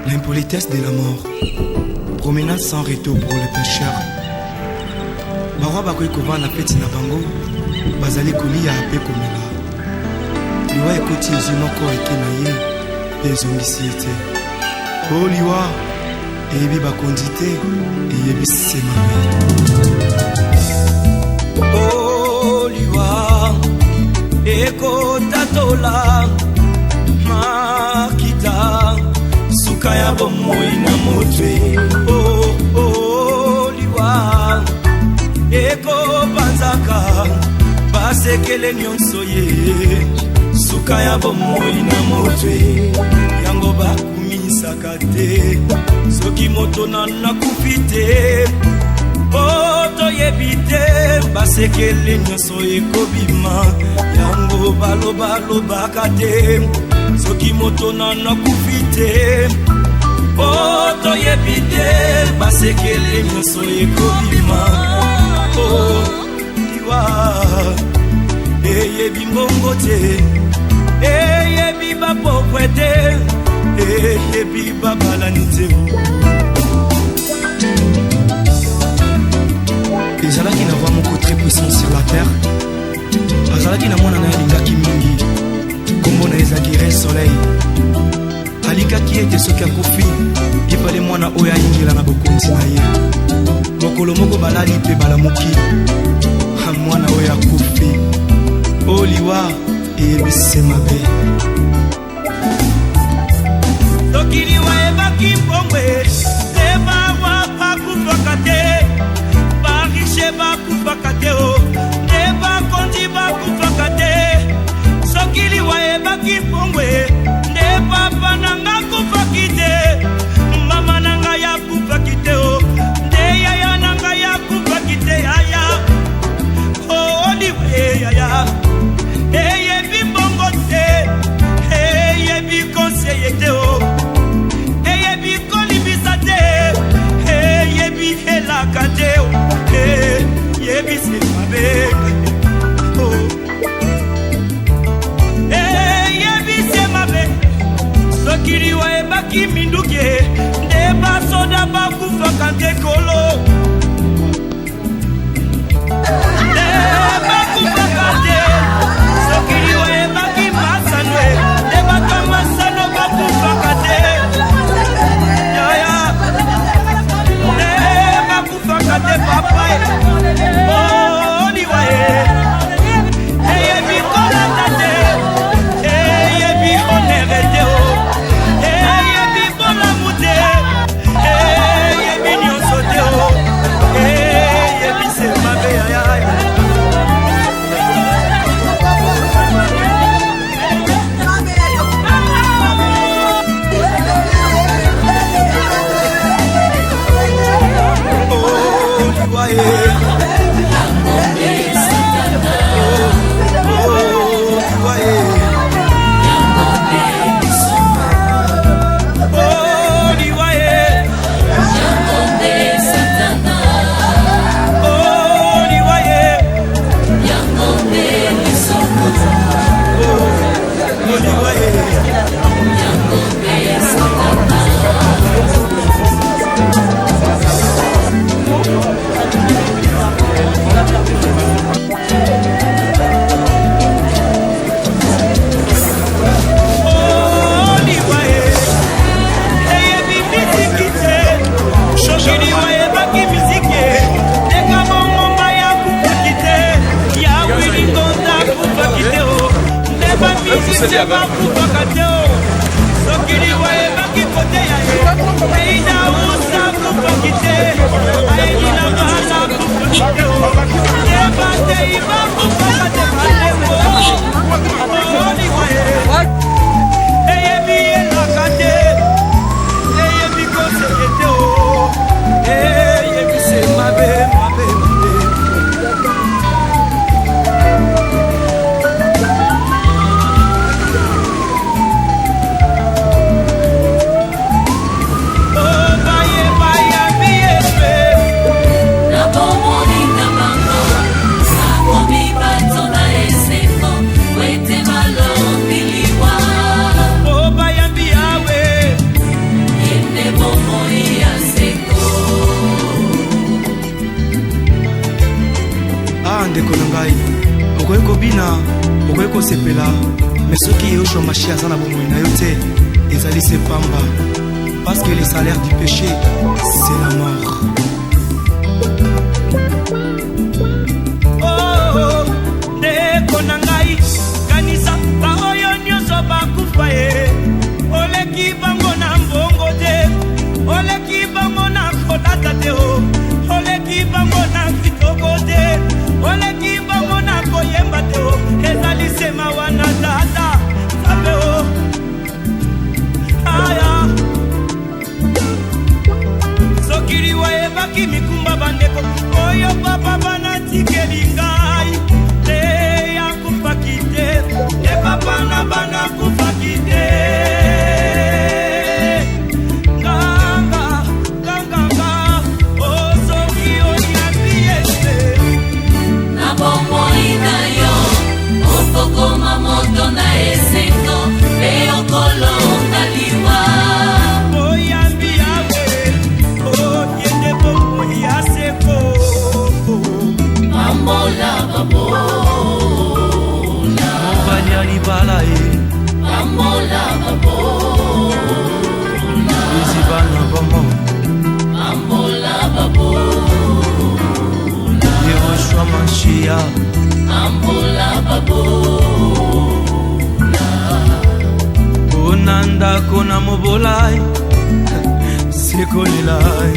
L'impolitesse de la mort. Promenade sans retour pour les pêcheurs. Barwa bakoy kova na peti na bango. Bazali kolia ape komela. Liwa ekoti ezumoko eke na ye. Ezongisi ete. O liwa. Eyebi bakondi te. Eyebi semabe. O liwa. Eko tatola. Makita. Sukaya bomoi na motwe. Oh liwa. Eko banzaka. Basekele nyonso ye. Sukaya bomoi na motwe. Yango bakumisaka te. Soki moto na nakufite. Oto yebite. Basekele nyonso ekobima. Yango baloba kate. Soki moto na nakufite. Oto yebite. Basekele nyonso ekobima. Oh liwa. Eyebi mbongo te. Eyebi bapokwe te. Eyebi babalani te. Ezalaki na moko très puissant sur la terre. Azalaki na mwana na ye alingaki mingi. Kombo na ezalaki soleil. Alikaki ete soki akufi ipale mwana oyo ayingela na bokonzi na ye. Mokolo moko balali mpe balamuki. Mwana oyo akufi. O liwa eyebisi mabe. Soki liwa ebaki mbongwe. Ebawa bakufaka te. Barishe bakufaka te o. Ebakondi bakufaka te. Soki liwa ebaki mbongwe. Papa nanga kufaki te. Mama nanga ya kufaki te o. Yaya nanga ya kufaki te yaya. Oh liwa yaya. Eyebi mbongo te. Eyebi konseye te o. Eyebi kolibisa te. Eyebi helaka te o. Eyebi semabe. Eyebi semabe. Soki liwa ebaki minduke. Nde basoda bakufaka te kolo. Te bandeko na ngai okoki kobina okoki kosepela mais soki Yoshua Mashi aza na bomoi na yo te ezali se pamba parce que le salaire du péché c'est la mort. Oh ndeko na ngai kanisa baoyo nyonso bakufa ye oleki bango na mbongo te oleki bango na kolata te oleki bango na kitoko te oleki bango na koyemba te ezali sema wana tata sabe aya sokiri wayebaki mikumba bandeko oyo papa banatikeli ngai te yakufaki te te papa na bana kufaki te Koma moto na esengo eokolo ngaliwa oyambi yawe oyende bongo ya seko mamola babola mobali alibala e mamola babola izibana bomo mamola babola Yoshua Mashi mamola babola onanda kona mobolai sekolelai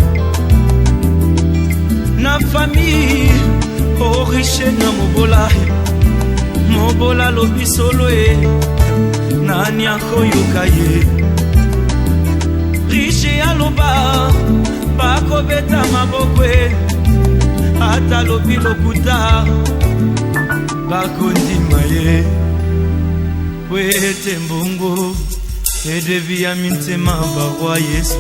na famille oriche na mobolai mobola lobi solo e nani akoyoka ye riche aloba bakobeta maboko e ata lobi lokuta bakondima ye wete mbongo edevi ya mintema barwa Yesu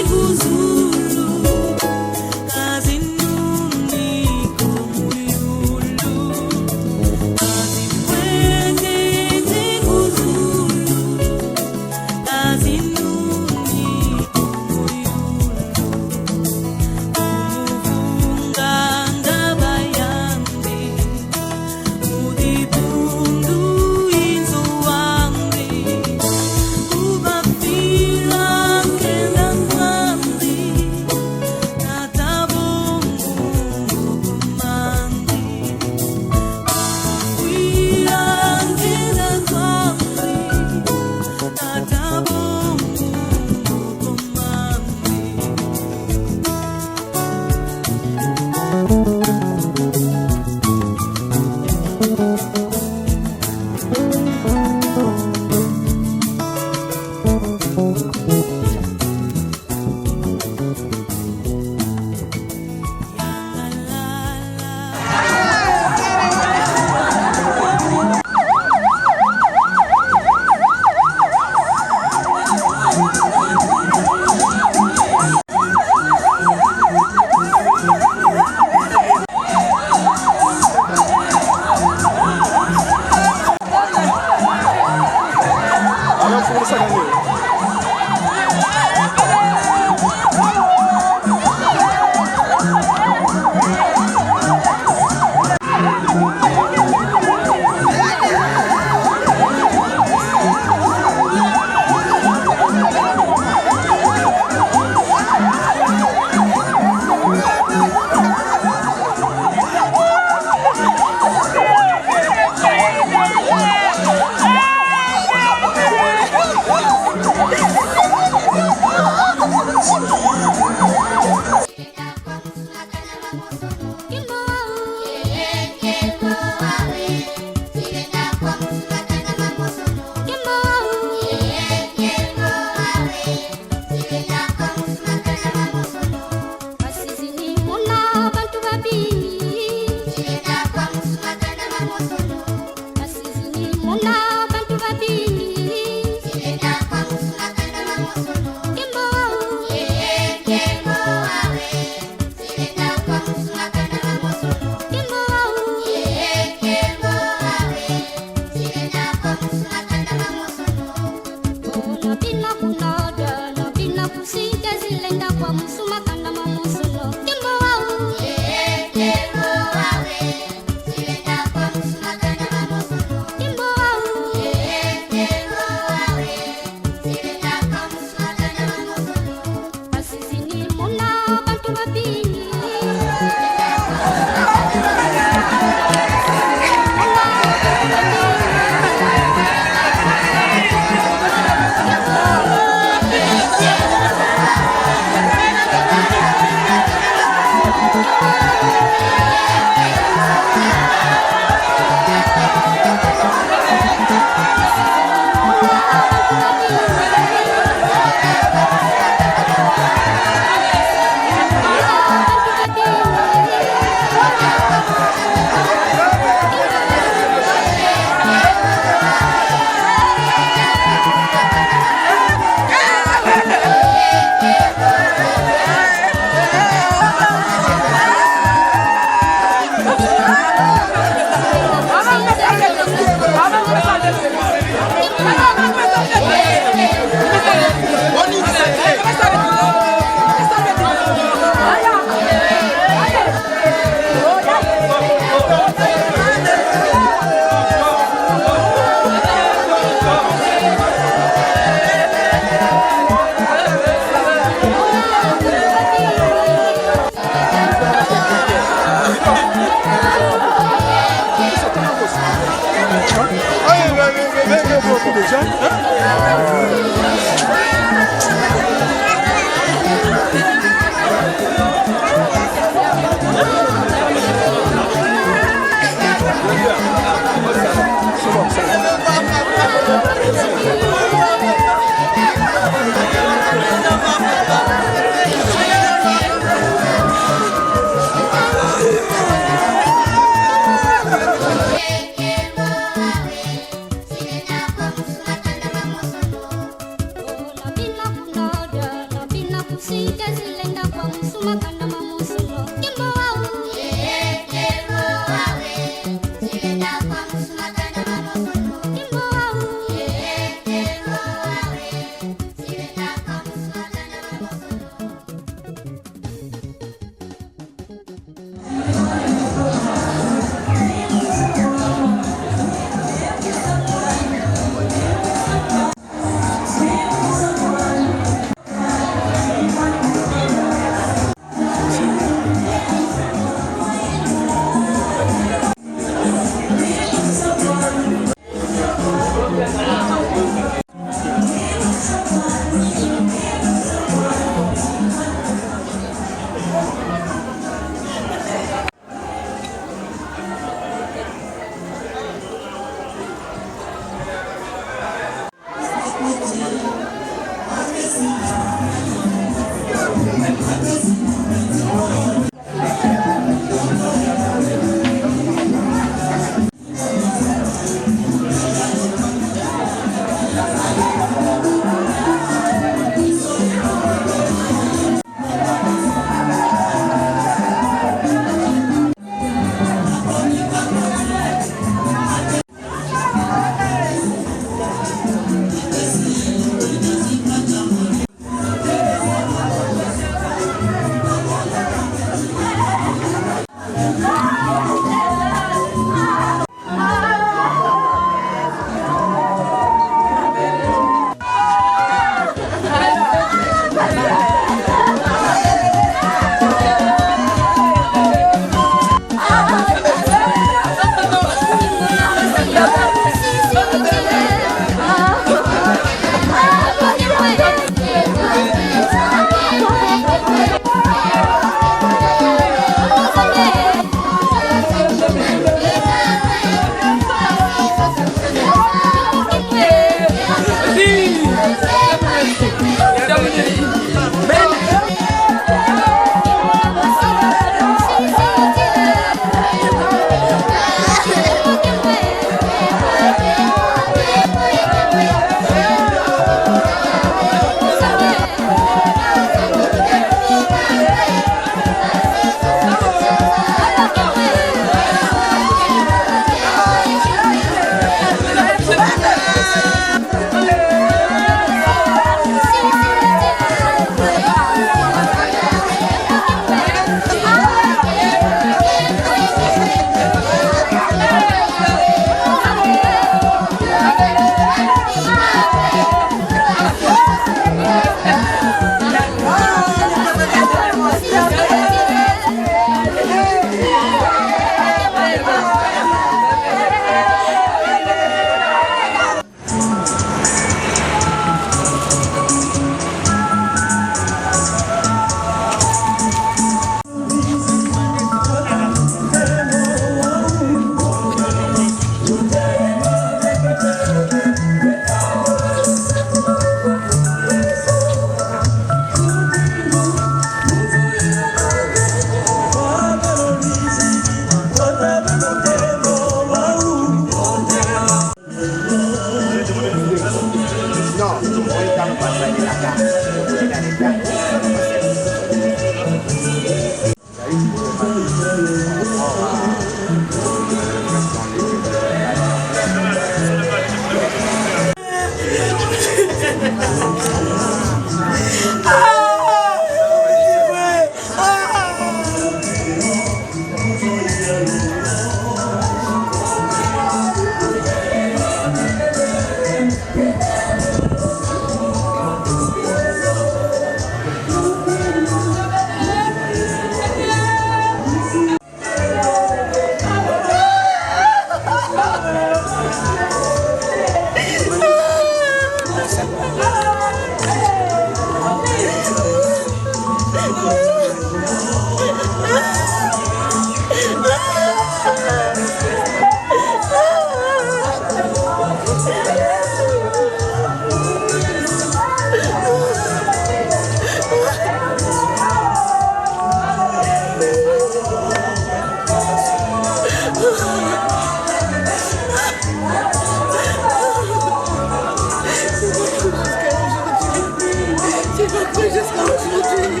cru jusqu'à aujourd'hui.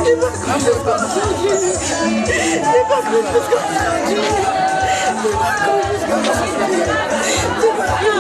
J'ai pas cru jusqu'à aujourd'hui. J'ai pas cru jusqu'à aujourd'hui. J'ai pas cru jusqu'à aujourd'hui. J'ai pas cru.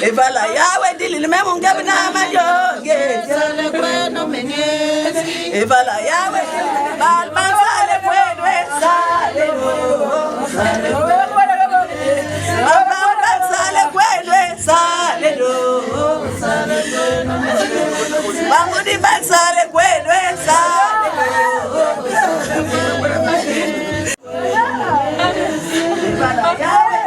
Evala yawe dili memo ngabe na mayoge sale bueno menyezi evala yawe balba sale bueno sale sale balba sale bueno sale sale vamos di sale bueno sale evala yawe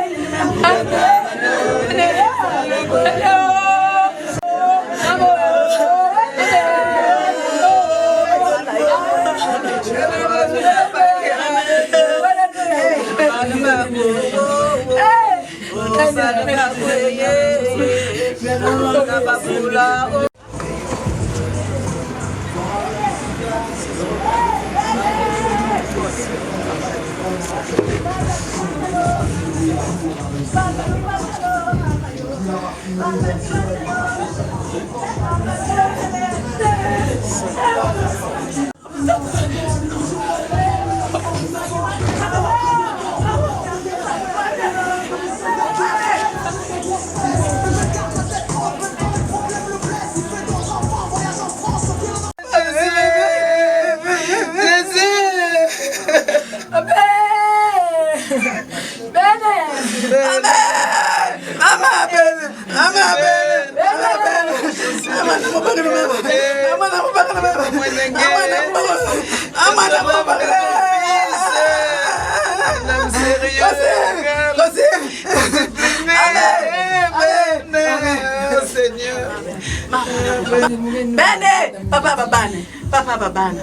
Bene, papa babane, papa babana.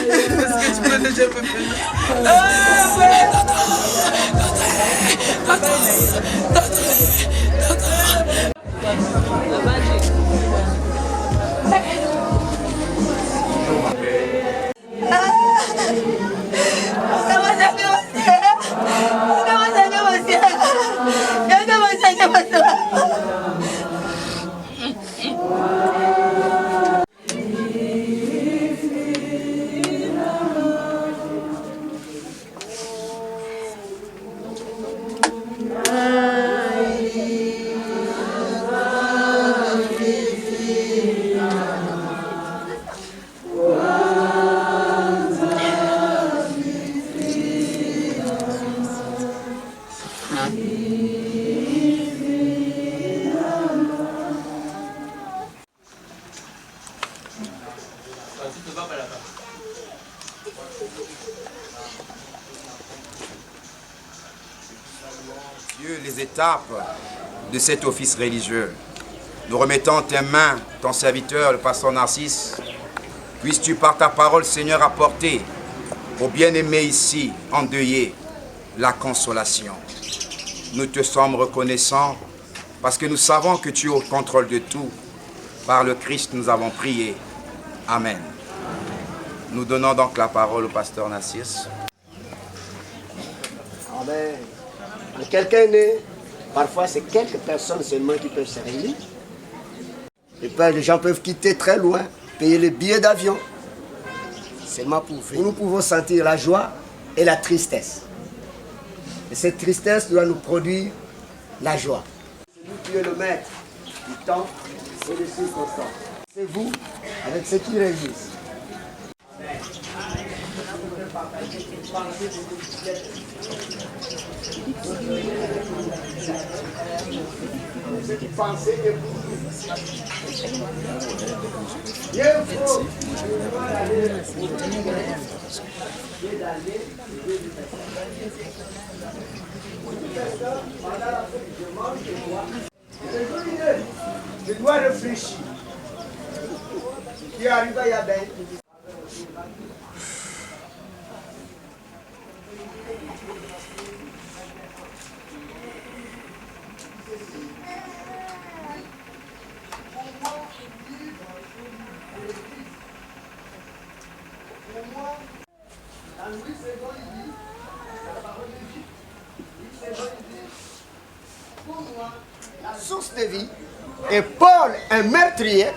Est-ce que tu peux déjà un peu plus? Dieu, les étapes de cet office religieux. Nous remettons en tes mains ton serviteur, le pasteur Narcisse. Puisses-tu par ta parole, Seigneur, apporter aux bien-aimés ici, endeuillés, la consolation. Nous te sommes reconnaissants parce que nous savons que tu es au contrôle de tout. Par le Christ, nous avons prié. Amen. Nous donnons donc la parole au pasteur Narcisse. Amen. Quand quelqu'un est né, parfois c'est quelques personnes seulement qui peuvent se réunir. Les gens peuvent quitter très loin, payer les billets d'avion. Seulement pour venir. Nous pouvons sentir la joie et la tristesse. Et cette tristesse doit nous produire la joie. C'est vous qui êtes le maître du temps et des circonstances. C'est vous avec ceux qui résistent. Je dois réfléchir. Qui arrive à Yabin. La source de vie est Paul, un meurtrier,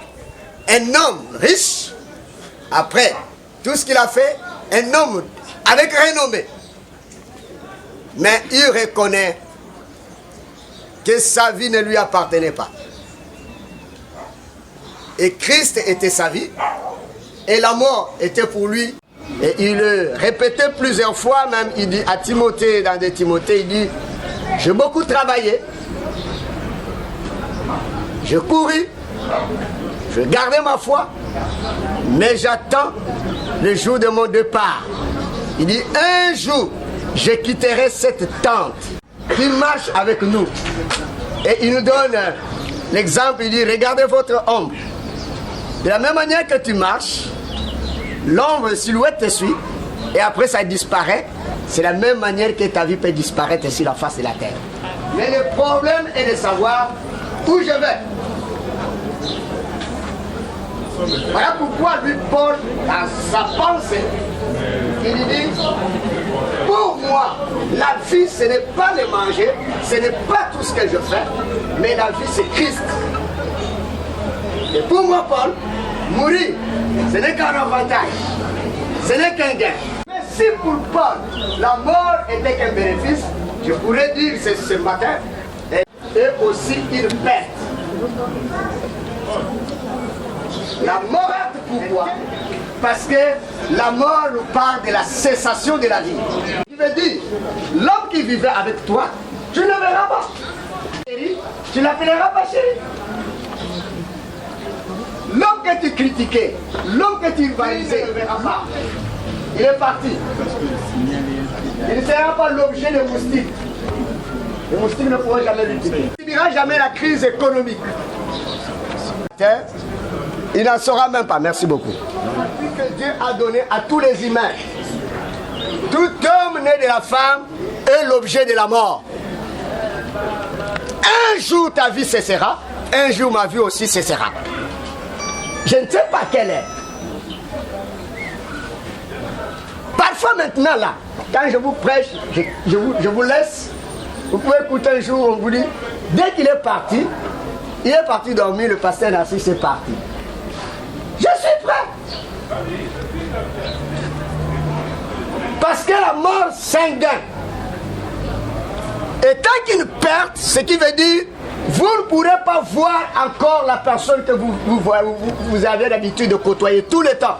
un homme riche, après tout ce qu'il a fait, un homme avec renommée. Mais il reconnaît que sa vie ne lui appartenait pas. Et Christ était sa vie, et la mort était pour lui. Et il le répétait plusieurs fois, même il dit à Timothée, dans des Timothées, il dit, j'ai beaucoup travaillé, j'ai couru, je gardais ma foi, mais j'attends le jour de mon départ. Il dit, un jour, je quitterai cette tente. Il marche avec nous. Et il nous donne l'exemple, il dit, regardez votre ombre. De la même manière que tu marches, l'ombre, silhouette te suit, et après ça disparaît. C'est la même manière que ta vie peut disparaître sur la face de la terre. Mais le problème est de savoir où je vais. Voilà pourquoi lui, Paul, dans sa pensée, il dit, pour moi, la vie, ce n'est pas le manger, ce n'est pas tout ce que je fais, mais la vie, c'est Christ. Et pour moi, Paul, mourir, ce n'est qu'un avantage, ce n'est qu'un gain. Mais si pour Paul, la mort était qu'un bénéfice, je pourrais dire ce matin, et aussi une perte. La mort, pourquoi? Parce que la mort nous parle de la cessation de la vie. Il veut dire, l'homme qui vivait avec toi, tu ne le verras pas. Chérie, tu ne l'appelleras pas chérie. L'homme que tu critiquais, l'homme que tu valisais, il ne verra pas. Il est parti. Il ne sera pas l'objet des moustiques. Les moustiques ne pourront jamais l'utiliser. Il ne dira jamais la crise économique. Il n'en saura même pas. Merci beaucoup. Que Dieu a donné à tous les humains. Tout homme né de la femme est l'objet de la mort. Un jour ta vie cessera, un jour ma vie aussi cessera. Je ne sais pas quelle est. Parfois maintenant là, quand je vous prêche, je vous laisse. Vous pouvez écouter un jour, on vous dit, dès qu'il est parti dormir, le pasteur Narcisse est parti. Je suis prêt. Parce que la mort, c'est un gain. Et tant qu'une perte, ce qui veut dire, vous ne pourrez pas voir encore la personne que vous avez l'habitude de côtoyer tout le temps.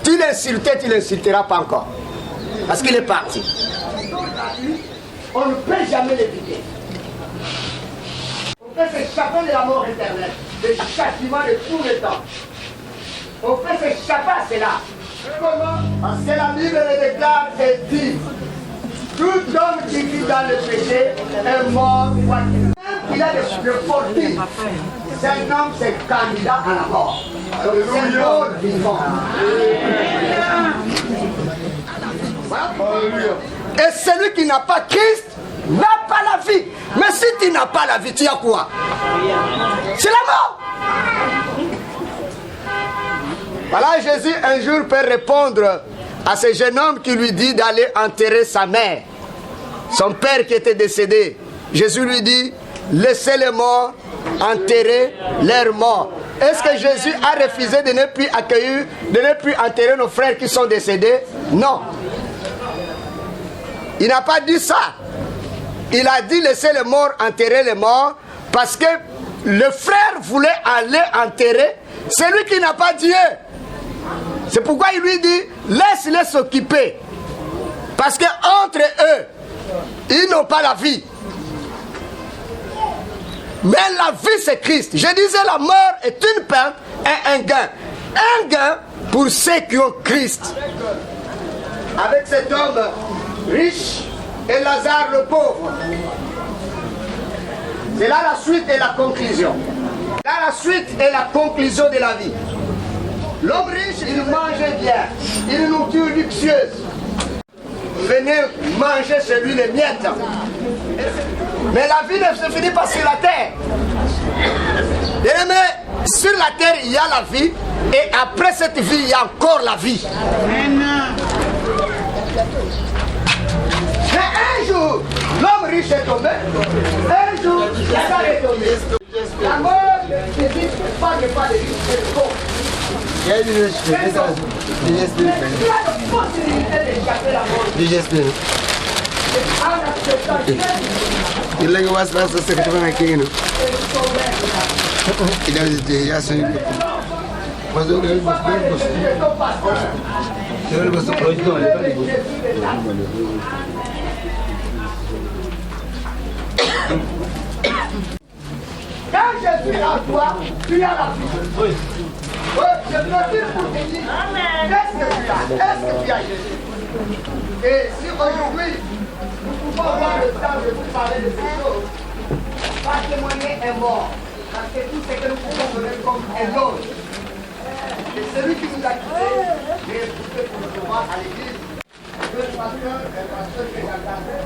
Tu l'insultais, tu ne l'insulteras pas encore. Parce qu'il est parti. On ne peut jamais l'éviter. On peut s'échapper de la mort éternelle, des châtiments de tout le temps. On peut s'échapper à cela. Comment? Parce que la Bible le déclare et dit, tout homme qui vit dans le péché est mort. Il a de fortune. C'est un homme, c'est candidat à la mort. C'est un mort vivant. Et celui qui n'a pas Christ n'a pas la vie. Mais si tu n'as pas la vie, tu as quoi? C'est la mort. Voilà, Jésus un jour peut répondre à ce jeune homme qui lui dit d'aller enterrer sa mère, son père qui était décédé. Jésus lui dit, laissez les morts enterrer leurs morts. Est-ce que Jésus a refusé de ne plus accueillir, de ne plus enterrer nos frères qui sont décédés? Non. Il n'a pas dit ça. Il a dit laissez les morts enterrer les morts parce que le frère voulait aller enterrer celui qui n'a pas Dieu. C'est pourquoi il lui dit laisse-les s'occuper. Parce que entre eux, ils n'ont pas la vie. Mais la vie c'est Christ. Je disais la mort est une perte et un gain. Un gain pour ceux qui ont Christ. Avec cet homme riche et Lazare le pauvre. C'est là la suite et la conclusion. Là la suite et la conclusion de la vie. L'homme riche, il mangeait bien. Une nourriture luxueuse. Venez manger chez lui les miettes. Mais la vie ne se finit pas sur la terre. Mais sur la terre, il y a la vie. Et après cette vie, il y a encore la vie. Mais un jour, l'homme riche est tombé. Un jour, Lazare est tombé. La mort n'existe pas de vie, c'est le corps. Il y a une possibilité d'échapper la mort. Il a was last the second I came. It was the yes. Was the Quand je suis à toi, tu as la vie. Oui. Je me dis pour te dire, est-ce que tu as Jésus? Et si aujourd'hui, nous pouvons avoir le temps de vous parler de ces choses, pas témoigner est mort. Parce que tout ce que nous pouvons donner comme un autre. Et celui qui nous a quittés, j'ai écouté pour le voir à l'église. Le pasteur qui est engagé,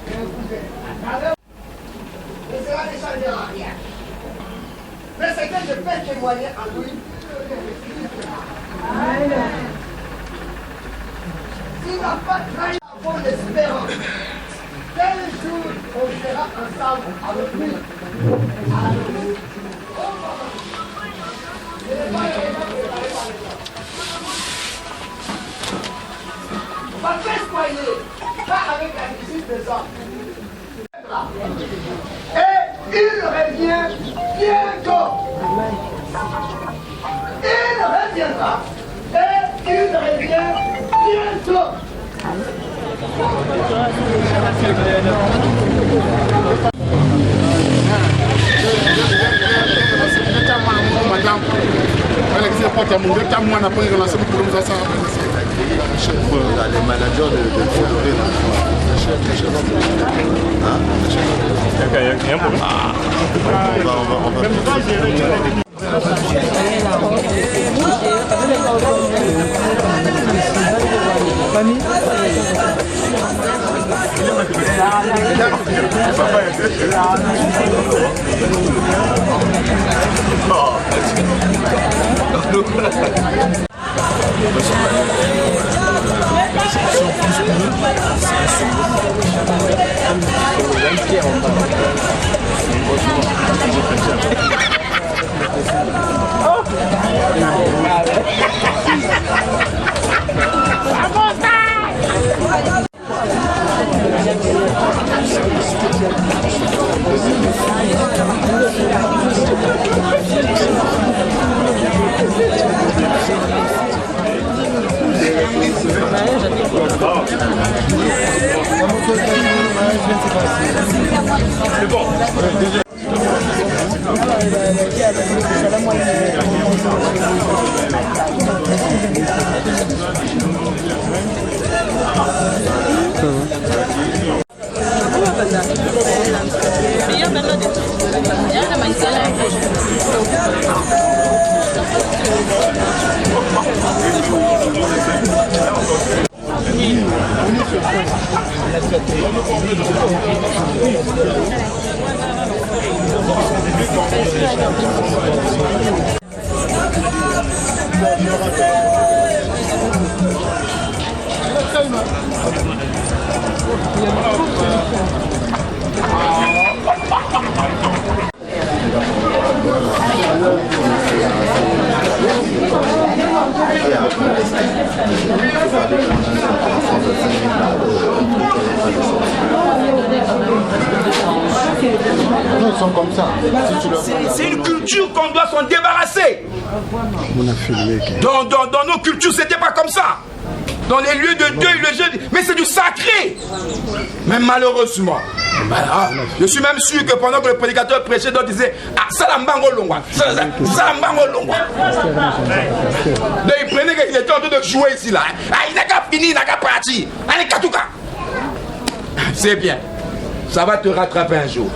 et un cousin. Et cela ne changera rien. Mais c'est que je peux témoigner en lui. S'il n'a pas trahi avant l'espérance, quel jour on sera ensemble avec lui? Pas fait soigner, pas avec la visite des hommes. Et il revient bientôt. Il reviendra. Et il revient bientôt. Les managers de C'est une culture qu'on doit s'en débarrasser. Dans nos cultures, c'était pas comme ça. dans les lieux de deuil le jeudi. Mais c'est du sacré. Mais malheureusement, je suis même sûr que pendant que le prédicateur prêchait, d'autres disaient ah, Salambango Longwa, Salambango Longwa. Donc il prenait qu'il était en train de jouer ici là. Ah, il n'a qu'à finir, il n'a qu'à partir. Allez, Katouka. C'est bien. Ça va te rattraper un jour.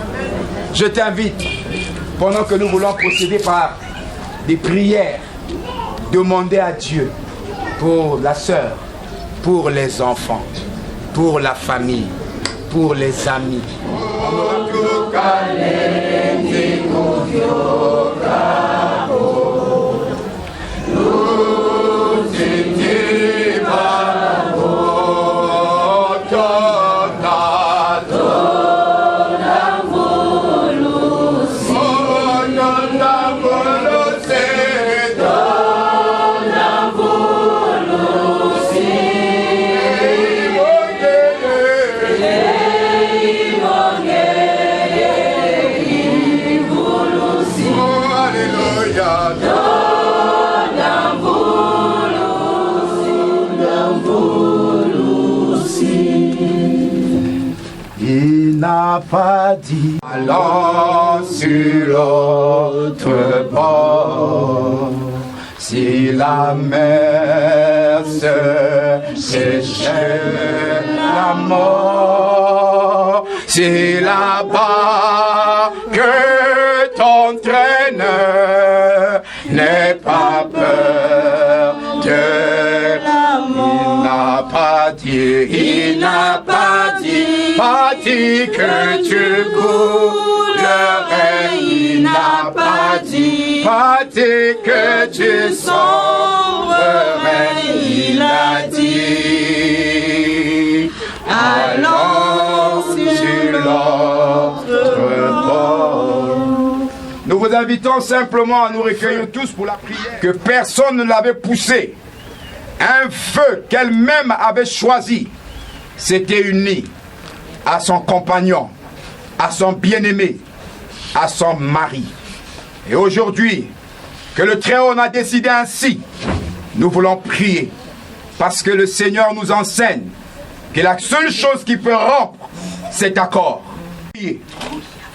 Je t'invite, pendant que nous voulons procéder par des prières, demander à Dieu pour la sœur, pour les enfants, pour la famille, pour les amis. Il n'a pas dit allons sur l'autre bord. Si la mer se séchait la mort, si là-bas que t'entraîne, n'aie pas peur de l'amour. Il n'a pas dit que tu coulerais. Il n'a pas dit que tu sauverais. Il a dit allons sur l'autre bord. Nous vous invitons simplement à nous recueillir tous pour la prière. Que personne ne l'avait poussé. Un feu qu'elle-même avait choisi s'était uni à son compagnon, à son bien-aimé, à son mari. Et aujourd'hui, que le Très-Haut a décidé ainsi, nous voulons prier, parce que le Seigneur nous enseigne que la seule chose qui peut rompre cet accord,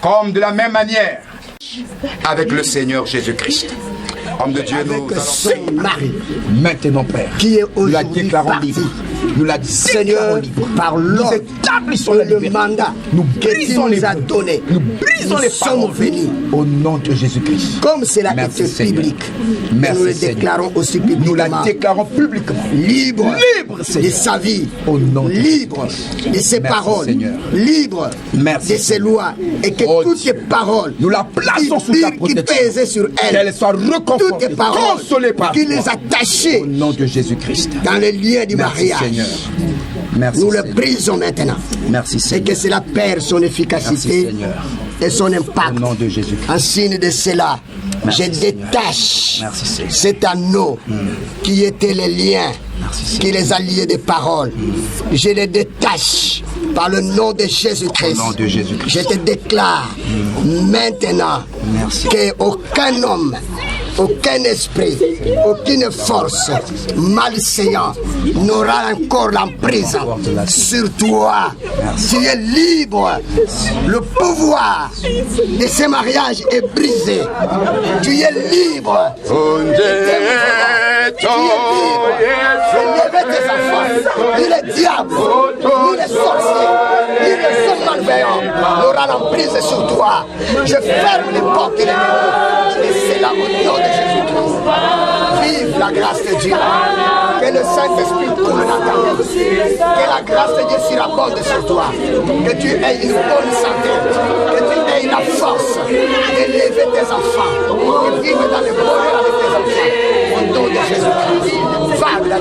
comme de la même manière, avec le Seigneur Jésus-Christ. Homme de Dieu, nous son mari, Maintenant, Père, qui est nous la aujourd'hui déclarons parti. libre. Nous la Seigneur, libre. par Nous l'ordre établissons la et le liberté. mandat Nous que tu brisons les nous as bouts. donné. Nous brisons les sommes paroles. venus. Au nom de Jésus-Christ. Comme cela Merci, était Seigneur. public, Merci, nous le Seigneur. déclarons aussi Nous la publiquement. déclarons publiquement. Libre, Libre, de Seigneur. sa vie, Au nom de libre de ses Merci, paroles, Seigneur. libre Merci, de ses Seigneur. lois, et que Oh toutes Dieu. ces paroles Nous la plaçons sous ta qui protection. pesaient sur elle, Qu'elle soit toutes reconfortée, les paroles consolée par qui toi. les attachaient Au nom de Jésus-Christ. dans les liens du Merci, mariage, Seigneur. Merci, nous le Seigneur. brisons maintenant. Merci, Et Seigneur. que cela perd son Merci, efficacité Seigneur. et son impact. Au nom de Jésus-Christ. En signe de cela, Merci, je Seigneur. détache Merci, Seigneur. cet anneau qui était les liens, Merci, Seigneur. qui les a liés des paroles. Je les détache par le nom de Jésus-Christ. Au nom de Jésus-Christ. Je te déclare maintenant Merci. qu'aucun homme, aucun esprit, aucune force malséante n'aura encore l'emprise sur toi. Tu es libre. Le pouvoir de ce mariage est brisé. Tu es libre. Tu es libre. Tes enfants, ni les diables, ni les sorciers, ni les hommes malveillants n'aura l'emprise sur toi. Je ferme les portes de l'ennemi. Et c'est là au nom de Jésus-Christ. Vive la grâce de Dieu. Que le Saint-Esprit coule dans ta vie. Que la grâce de Dieu surabonde sur toi. Que tu aies une bonne santé. Que tu aies la force d'élever tes enfants. Et vivre dans le bonheur avec tes enfants. Au nom de Jésus-Christ. Femme la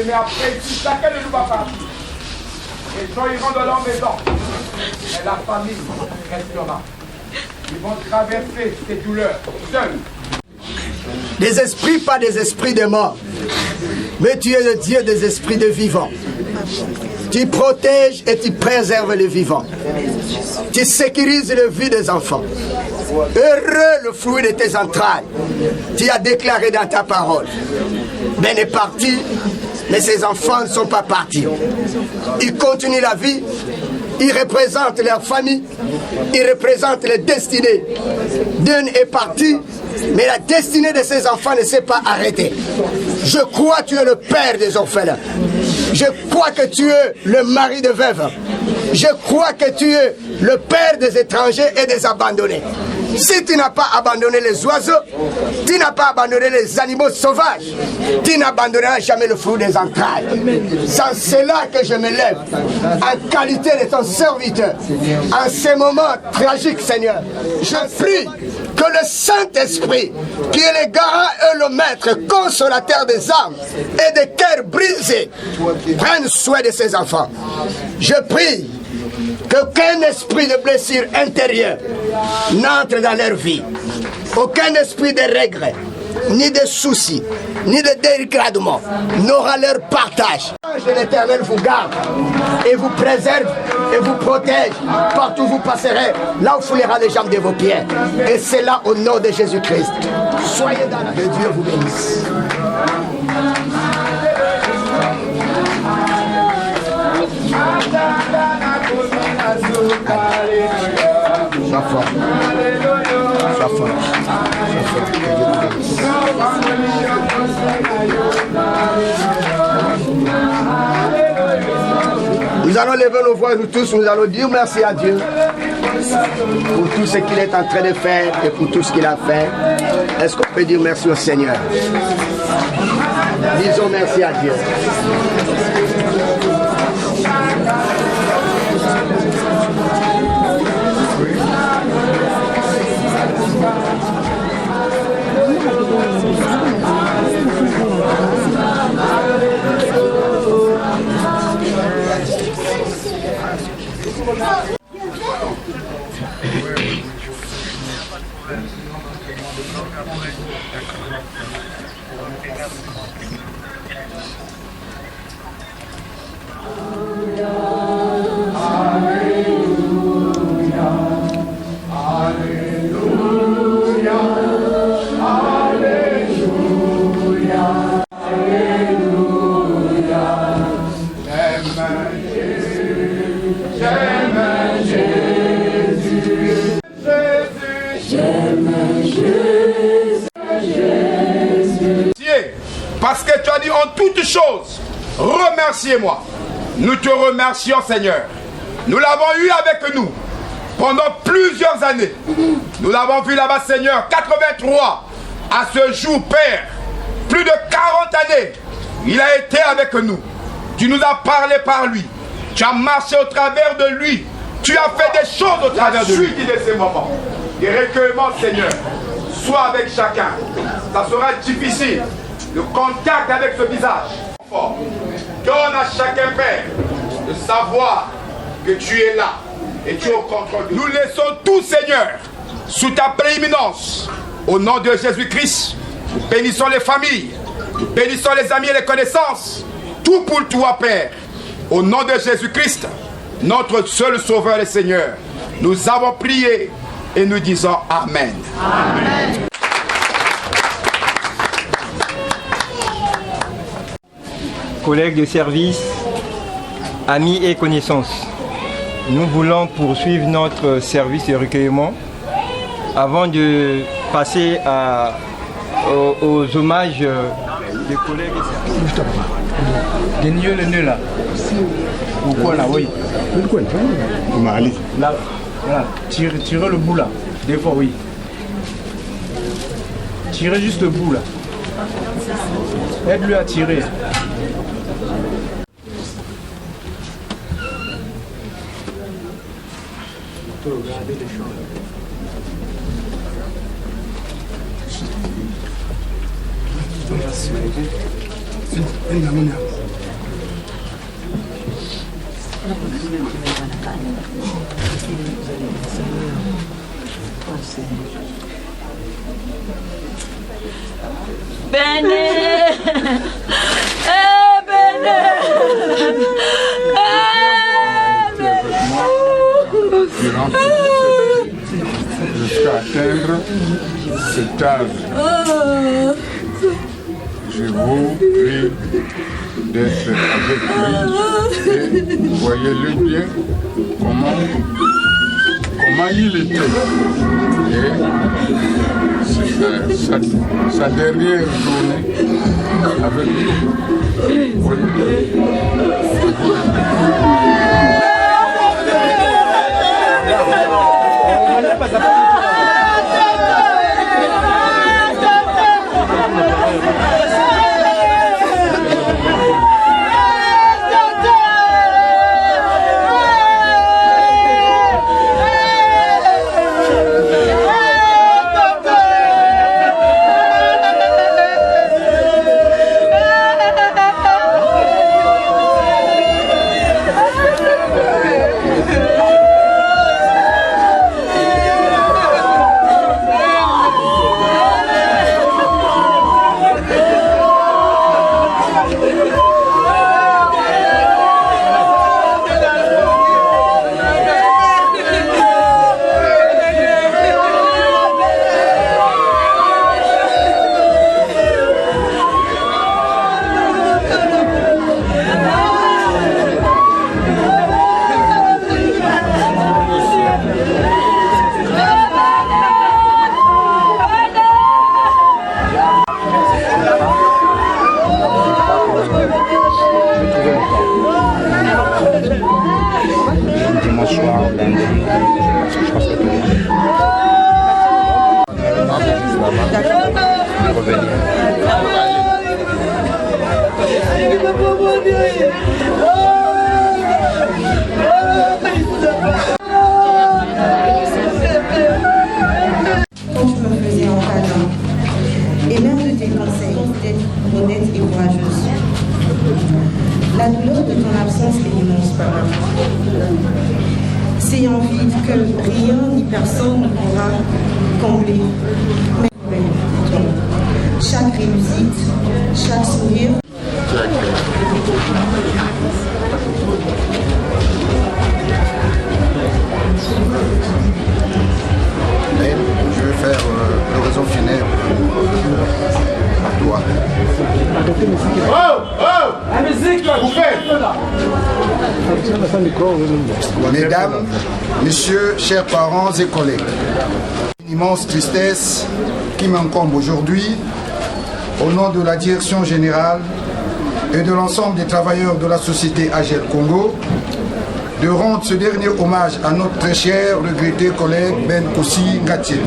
Mais après, si chacun de nous va partir, les gens iront dans leur maison, et la famille restera. Ils vont traverser ces douleurs seuls. Des esprits, pas des esprits de mort. Mais tu es le Dieu des esprits de vivants. Tu protèges et tu préserves les vivants. Tu sécurises la vie des enfants. Heureux le fruit de tes entrailles. Tu as déclaré dans ta parole. Ben est parti, mais ses enfants ne sont pas partis. Ils continuent la vie. Ils représentent leur famille. Ils représentent les destinées. D'un est parti, mais la destinée de ses enfants ne s'est pas arrêtée. Je crois que tu es le père des orphelins. Je crois que tu es le mari de veuve. Je crois que tu es le père des étrangers et des abandonnés. Si tu n'as pas abandonné les oiseaux, tu n'as pas abandonné les animaux sauvages, tu n'abandonneras jamais le fruit des entrailles. C'est cela que je me lève, en qualité de ton serviteur, en ces moments tragiques, Seigneur. Je prie que le Saint-Esprit, qui est le garant et le maître, consolateur des âmes et des cœurs brisés, prenne soin de ses enfants. Je prie qu'aucun esprit de blessure intérieure n'entre dans leur vie. Aucun esprit de regret, ni de soucis, ni de dégradement n'aura leur partage. L'ange de l'Éternel vous garde et vous préserve et vous protège partout où vous passerez, là où foulera les jambes de vos pieds. Et c'est là au nom de Jésus-Christ. Soyez dans la... Que Dieu vous bénisse. Sois fort. Sois fort. Nous allons lever nos voix, nous tous, nous allons dire merci à Dieu pour tout ce qu'il est en train de faire et pour tout ce qu'il a fait. Est-ce qu'on peut dire merci au Seigneur? Disons merci à Dieu. Parce que tu as dit en toutes choses, remerciez-moi. Nous te remercions, Seigneur. Nous l'avons eu avec nous pendant plusieurs années. Nous l'avons vu là-bas, Seigneur, 83 à ce jour, Père. Plus de 40 années, il a été avec nous. Tu nous as parlé par lui. Tu as marché au travers de lui. Tu as fait des choses au travers de lui. La suite de ces moments, des recueillements, Seigneur, sois avec chacun. Ça sera difficile. Le contact avec ce visage fort. Donne à chacun, Père, de savoir que tu es là et tu es au contrôle. Nous laissons tout, Seigneur, sous ta prééminence. Au nom de Jésus-Christ, nous bénissons les familles, nous bénissons les amis et les connaissances. Tout pour toi, Père. Au nom de Jésus-Christ, notre seul Sauveur et Seigneur, nous avons prié et nous disons Amen. Amen. Collègues de service, amis et connaissances, nous voulons poursuivre notre service de recueillement avant de passer aux hommages des collègues et services. Des nœuds, le nœud là. Ou quoi là, oui. Là, là. Tirez le bout là. Des fois, oui. Tirez juste le bout là. Aide-le à tirer. Regarder les choses. Jusqu'à atteindre cet âge. Je vous prie d'être avec lui et voyez-le bien comment il était. Et c'est sa dernière journée avec nous. La douleur de ton absence est immense, Papa. C'est en vide que rien ni personne ne pourra combler. Mais chaque réussite, chaque sourire. Je vais faire l'oraison funèbre à toi. La musique, là, vous faites. Mesdames, messieurs, chers parents et collègues, une immense tristesse qui m'incombe aujourd'hui, au nom de la direction générale et de l'ensemble des travailleurs de la société AGEL Congo, de rendre ce dernier hommage à notre très cher, regretté collègue Ben Kossi Ngatiel.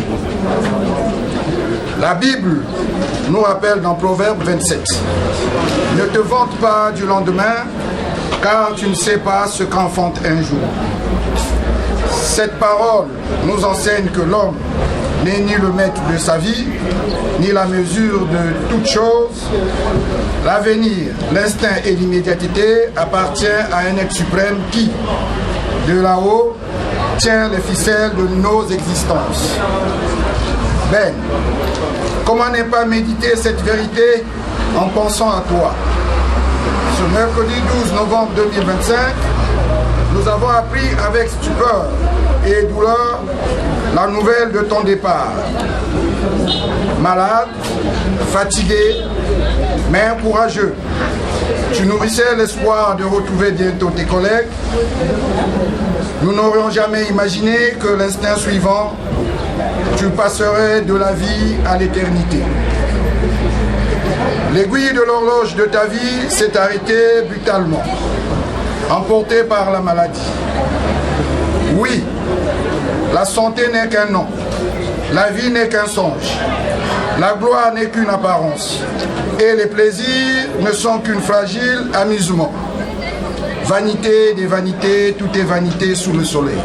La Bible nous rappelle dans Proverbe 27, « Ne te vante pas du lendemain, car tu ne sais pas ce qu'enfante un jour. » Cette parole nous enseigne que l'homme n'est ni le maître de sa vie, ni la mesure de toute chose. L'avenir, l'instinct et l'immédiateté appartiennent à un être suprême qui, de là-haut, tient les ficelles de nos existences. Ben, comment ne pas méditer cette vérité en pensant à toi? Ce mercredi 12 novembre 2025, nous avons appris avec stupeur et douleur la nouvelle de ton départ. Malade, fatigué, mais courageux, tu nourrissais l'espoir de retrouver bientôt tes collègues. Nous n'aurions jamais imaginé que l'instant suivant, tu passerais de la vie à l'éternité. L'aiguille de l'horloge de ta vie s'est arrêtée brutalement, emportée par la maladie. Oui, la santé n'est qu'un nom, la vie n'est qu'un songe, la gloire n'est qu'une apparence, et les plaisirs ne sont qu'une fragile amusement. Vanité des vanités, tout est vanité sous le soleil.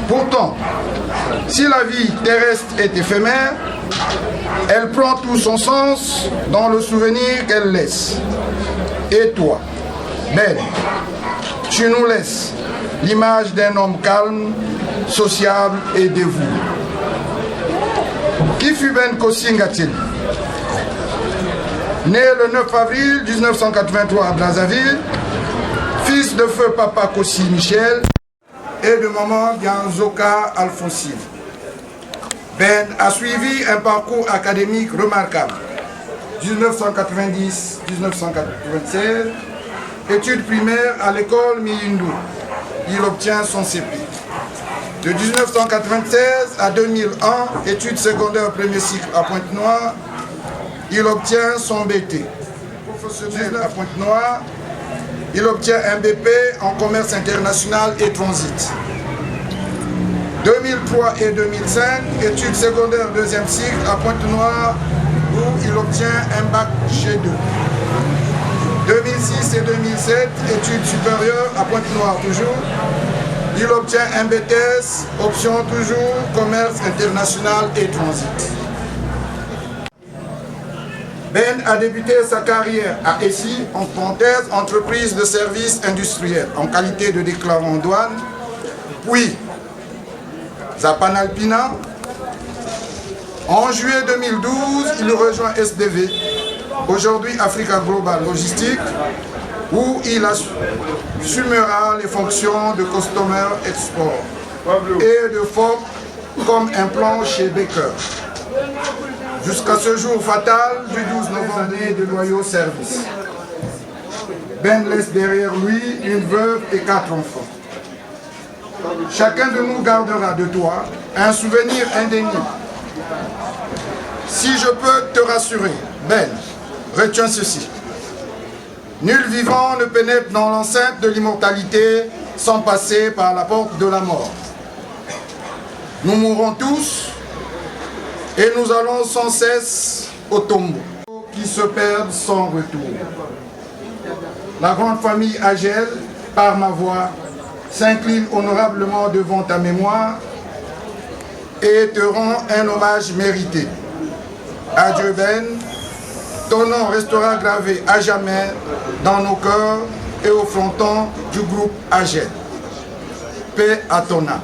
Pourtant, si la vie terrestre est éphémère, elle prend tout son sens dans le souvenir qu'elle laisse. Et toi, Ben, tu nous laisses l'image d'un homme calme, sociable et dévoué. Qui fut Ben Kossi Ngatiel? né le 9 avril 1983 à Brazzaville, fils de feu papa Kossi Michel et de maman Bianzoka Alphonsine. Ben a suivi un parcours académique remarquable. 1990-1996, études primaires à l'école Miyindou. Il obtient son CP. De 1996 à 2001, études secondaires premier cycle à Pointe-Noire. Il obtient son BT. Professionnel à Pointe-Noire, il obtient un BP en commerce international et transit. 2003 et 2005, études secondaires deuxième cycle à Pointe-Noire, où il obtient un bac G2. 2006 et 2007, études supérieures à Pointe-Noire toujours. Il obtient un BTS, option toujours, commerce international et transit. Ben a débuté sa carrière à ESSI, en parenthèse, entreprise de services industriels, en qualité de déclarant en douane, puis Zapanalpina. En juillet 2012, il rejoint SDV, aujourd'hui Africa Global Logistique, où il assumera les fonctions de Customer Export et de FOB comme implant chez Baker. Jusqu'à ce jour fatal du 12 novembre de loyaux services. Ben laisse derrière lui une veuve et 4 enfants. Chacun de nous gardera de toi un souvenir indéniable. Si je peux te rassurer, Ben, retiens ceci. Nul vivant ne pénètre dans l'enceinte de l'immortalité sans passer par la porte de la mort. Nous mourrons tous et nous allons sans cesse au tombeau qui se perdent sans retour. La grande famille Agel, par ma voix, s'incline honorablement devant ta mémoire et te rend un hommage mérité. Adieu Ben, ton nom restera gravé à jamais dans nos cœurs et au fronton du groupe Agel. Paix à ton âme.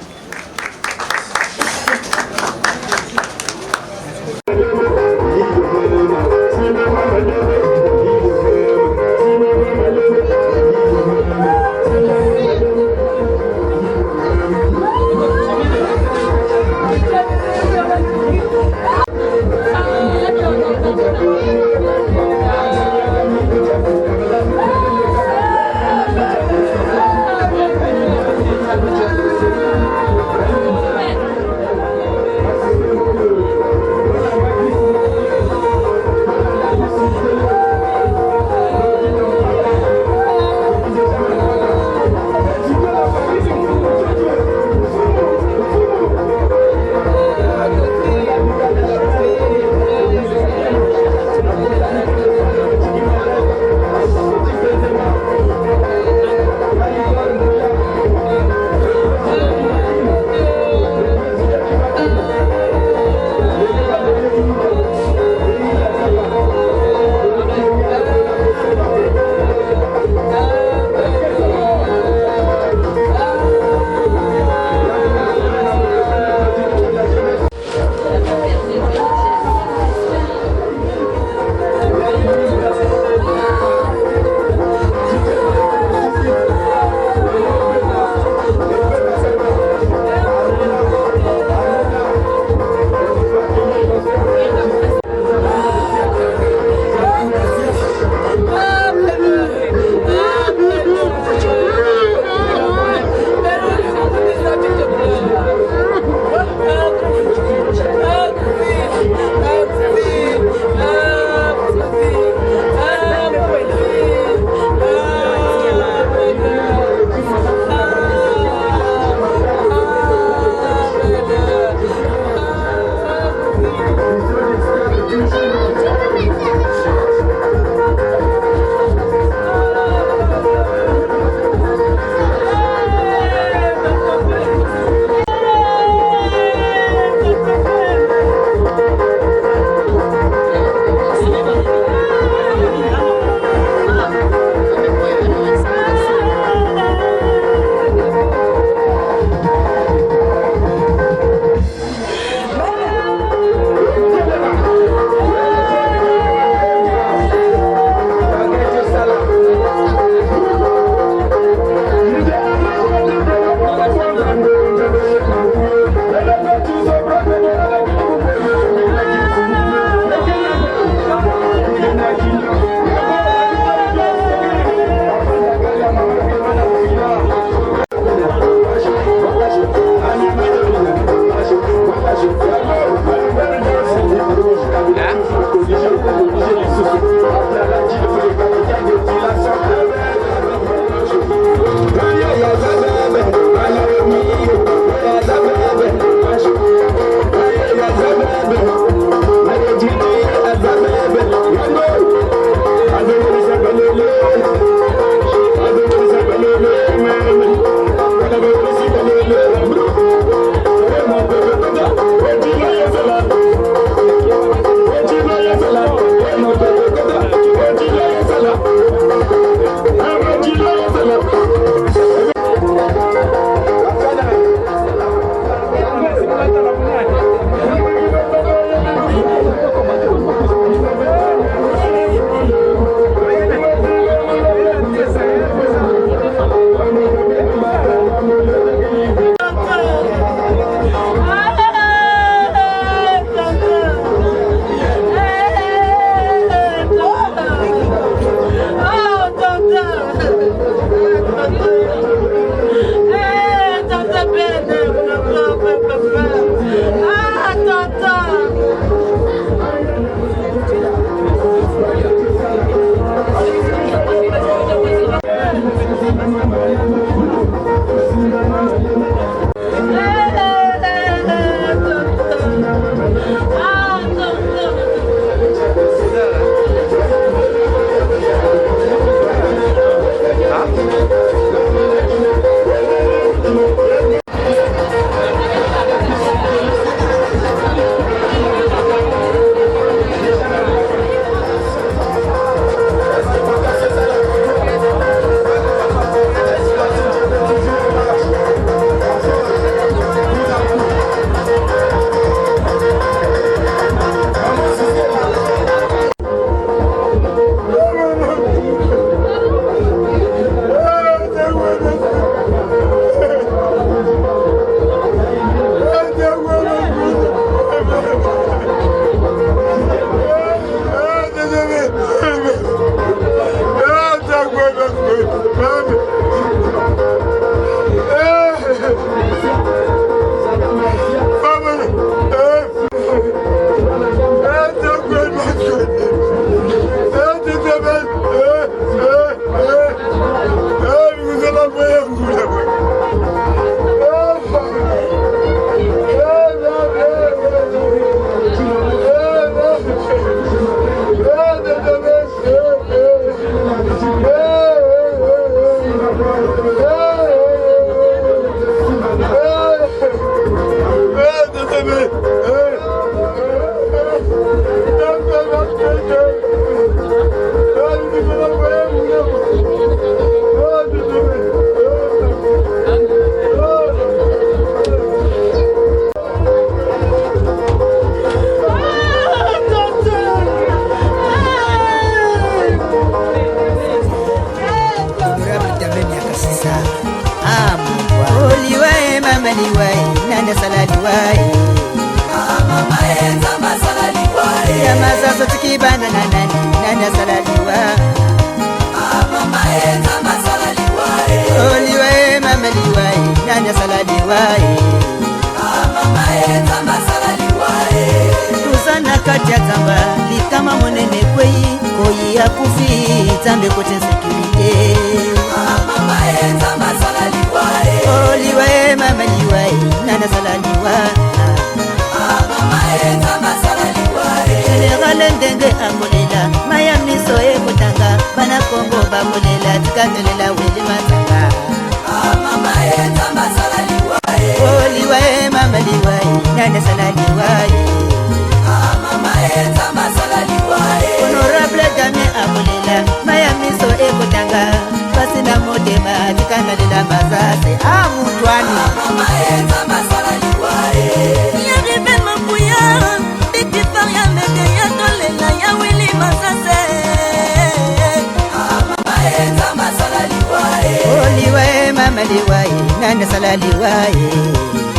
Mama liwaye, nana salali waye.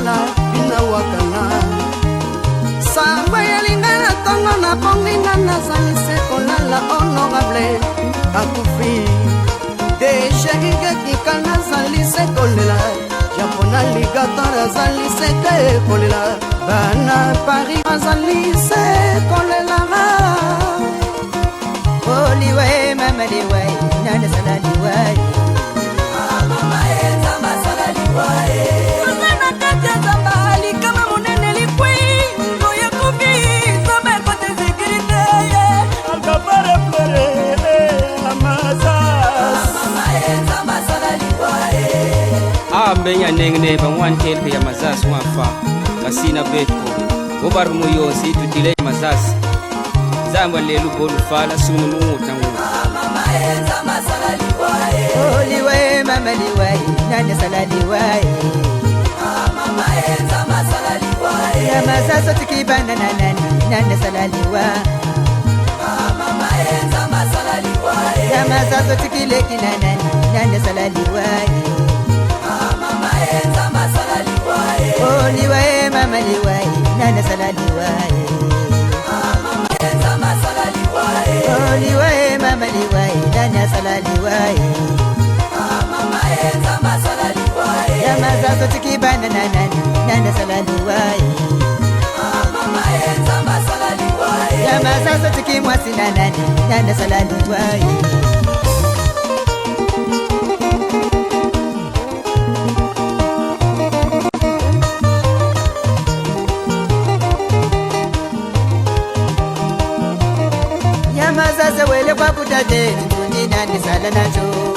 mosala bina wakana sangwe yalingana tongo na bonginga nazalise kolala honorable akufi deshekikekika nazalise kolela japona ligata nazalise te kolela bana Paris nazalise kolela oliwe mamaliwe nana salaliwe mama eza masalaliwe kusana kati ya zambali kama munene likwi ngoya kufi zamba kote zikirite alkapare plere amaza mama eza masalaliwe ambenya nengne bangwan tel ya mazas wafa kasina betko gobar muyosi tutile mazas zamba lelu bolu fala sunu mutangu mama eza masalaliwe oliwe mamaliwe nane salaliwe mama eza masalaliwe ya mazas tikibana nane salaliwe mama eza masalaliwe ya mazas tikileki nane salaliwe mama eza masalaliwe oliwe mamaliwe nane salaliwe oliwe mamaliwe nane salaliwe mama eza masalaliwe ya mazazo tikibana nane salaliwe mama eza masalaliwe ya mazazo tikimwasi nane salaliwe Sasa wele kwa kutate Ndundi nani sala nacho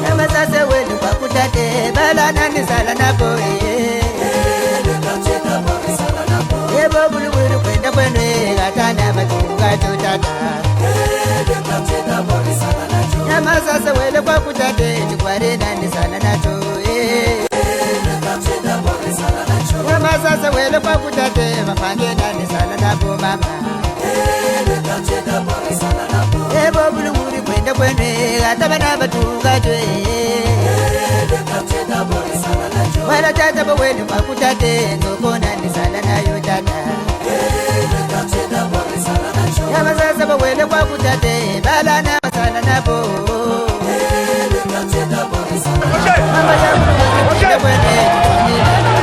Nama sasa wele kwa kutate Bala nani sala napo Ebo bulu bulu kwenda kwenwe Gatana matunga tutata Nama sasa wele kwa kutate Tukware nani sala nacho Nama sasa wele kwa kutate Mapange nani sala napo mama Ebo bulu muri kwenda kwenwe Gatabana batunga twe Wala tata bawele makutate Nzoko nani sala na yotata Yama sasa bawele kwa kutate Bala na masala na bo Mama ya muri kwenda kwenwe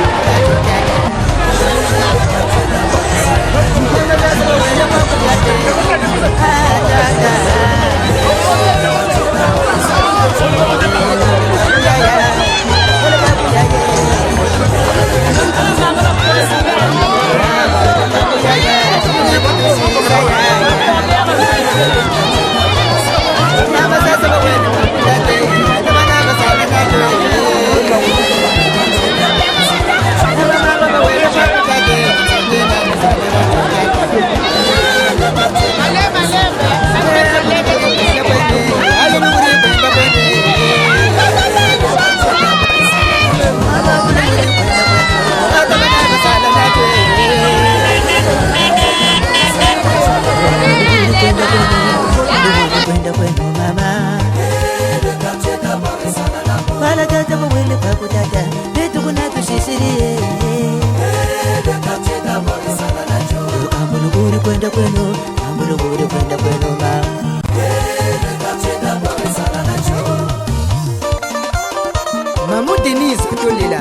Mamou Denise Kutolela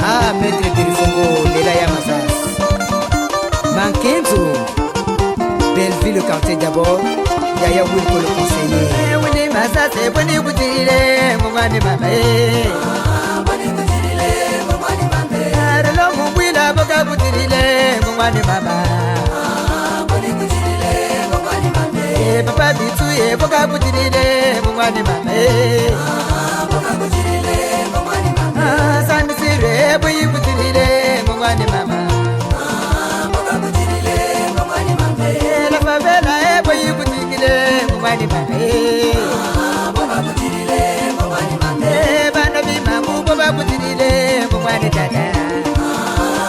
Ah, maître Derifongo, Lela Yamazas Mankenzo Belleville, le quartier d'abord Yaya Wilko, le conseiller Wini Mazas, Wini Koutile, Moumane Mame Wini Koutile, Moumane Mame Arlo Moumouila, Boka Koutile, Moumane Mama Wini Koutile, Moumane Mame Papa Bitu, Boka Koutile, Moumane Mame Boka Koutile, Moumane Mame Sani Sire, Boyi Koutile, Moumane Mama Boka Koutile, Moumane Mame La favela, Boyi Koutile, Moumane Mame Boka Koutile, Moumane Mame Bana Bimamu, Boka Koutile, Moumane Dada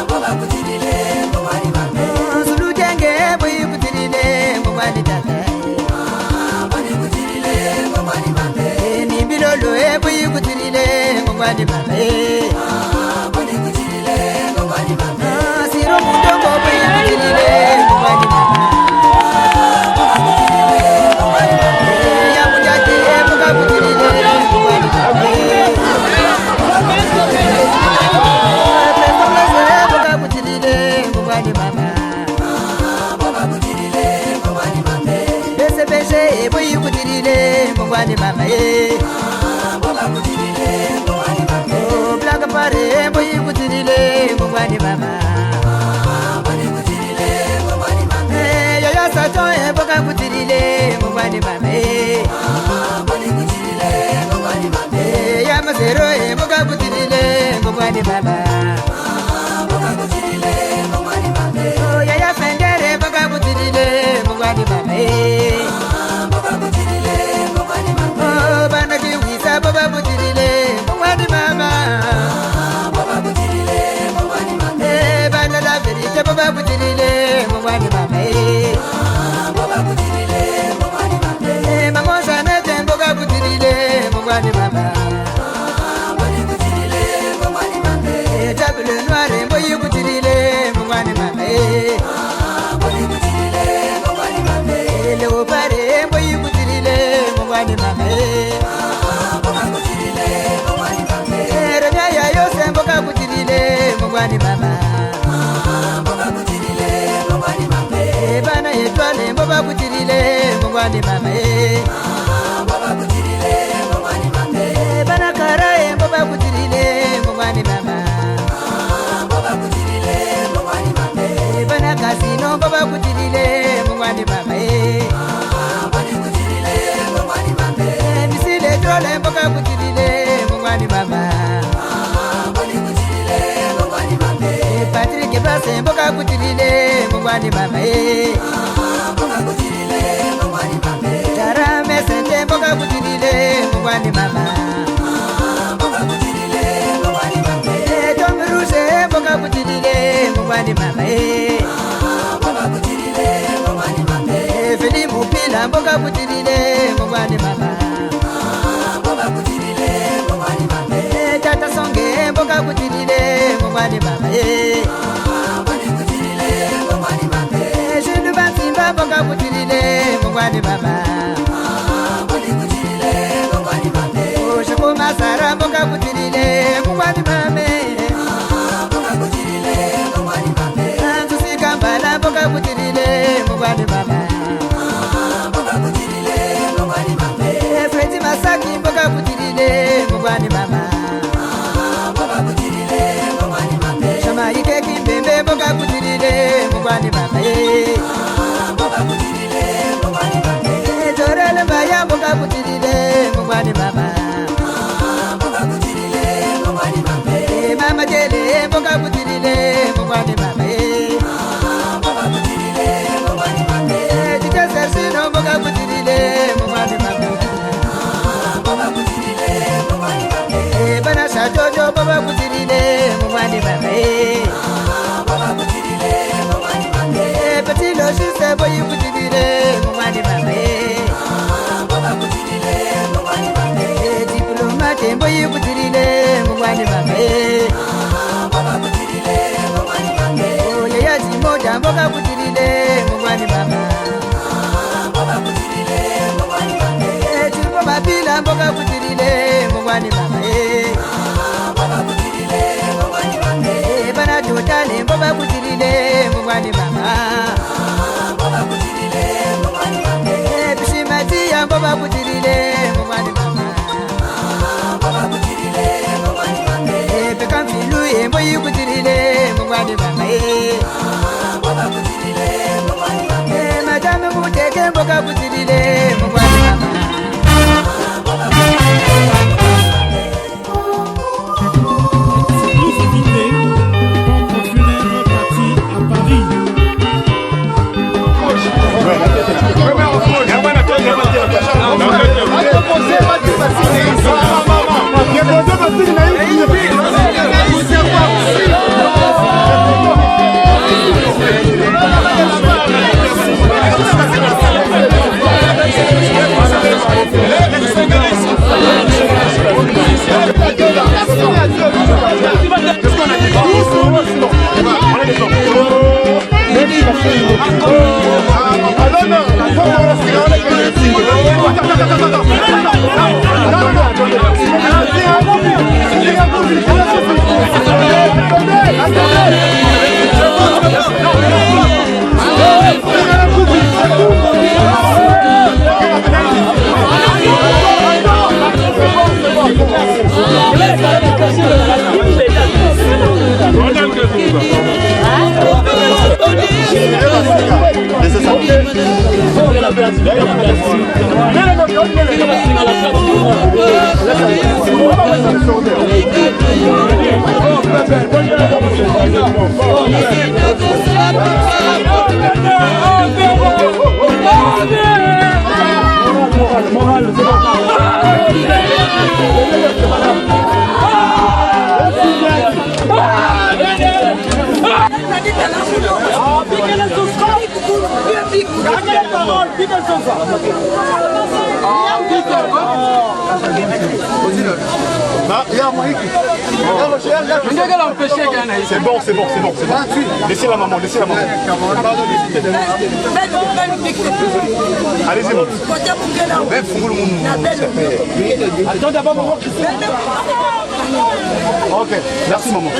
Boka Koutile, Moumane Mame Sulu Jenge, Boyi Koutile, Moumane Dada Boka Koutile, Moumane Mame mungwani mama siro mudongo boyi kutilile mungwani mama ya mujaje muka kutilile mungwani mama muka kutilile mungwani mama bese bese boyi kutilile mungwani mama Black pare boyi kutilile mungwani mama Yaya sato boka kutilile mungwani mama Ya mazero boka kutilile mungwani mama Yaya fendere boka kutilile mungwani mama Bana kiwisa boka kutilile mungwani mama Bana la verite boka kutilile mungwani mama Maman Jeannette boka kutilile mungwani mama Table noire boyi kutilile mungwani mama Leopard boyi kutilile mungwani mama Ronya ya yose boka kutilile mungwani mama Bana etwale boka kutilile mungwani mama Bana karae boka kutilile mungwani mama Bana kasino boka kutilile mungwani mama Misile trole boka kutilile mungwani mama Patrick Brase boka kutilile mungwani mama Tara mesente boka kutilile mungwani mama Tom Rouge boka kutilile mungwani mama Feli Mupila boka kutilile mungwani mama Tata Songe boka kutilile mungwani mama Jules Batimba boka kutilile mungwani mama Oshako Masara boka kutilile mungwani mama Antusi Kambala boka kutilile mungwani mama Fredi Masaki boka kutilile mungwani mama Shama Ike Kimbembe boka kutilile mungwani mama Jorele Baya boka kutilile mungwani mama Mama Jele boka kutilile mungwani mama Tita Sersino boka kutilile mungwani mama Bana Shajojo boka kutilile mungwani mama Petit logiste boyi kutilile mungwani mama C'est bon. Laissez la maman. Allez-y, mon. Attends d'abord, maman. Ok, merci, maman.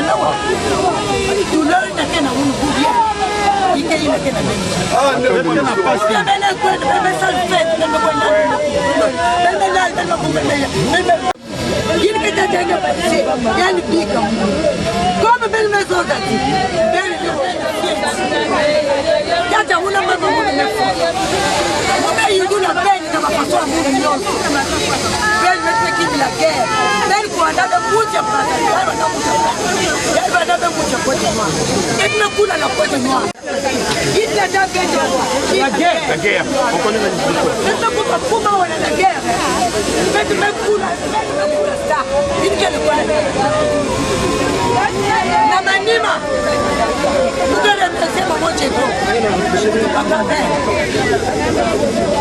Comme belle maison d'ati, belle yata una mama mwana nefo. Obe yudu na belle na mafaso ya mungu nyonso. Belle mette qui la guerre. Belle kwa dada kuja brata, yaba na kuja. Yaba dada kuja kote mwa. Etna kula na kote mwa. Ita da belle. La guerre. On connaît la guerre. Etna kuka kuma wana la guerre. Belle me kula. Une quelle Namanima, vous devez rester maman chez vous.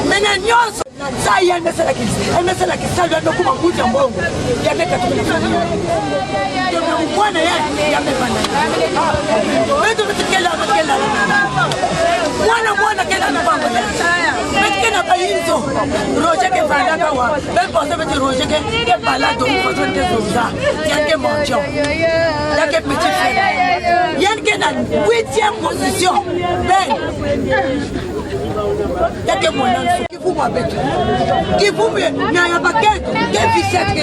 Mais Nyos, ça y est, elle me fait la question, elle vient de couper un bout de bongo. Il y a des personnes qui sont venues. Il y a des points de l'air, il y a des bananes. Mais tu veux dire qu'elle a Mwana kena nabamba. Mais kena pas inzo. Roger ke balaka wa. Même pour ça veut dire Roger ke balado pour faire des choses. Tiens que montion. Là que petit frère. Yann ke na 8e position. Ben. Y'a que mon enfant qui vous m'appelle. Qui vous me n'a pas qu'elle. Qui vit cette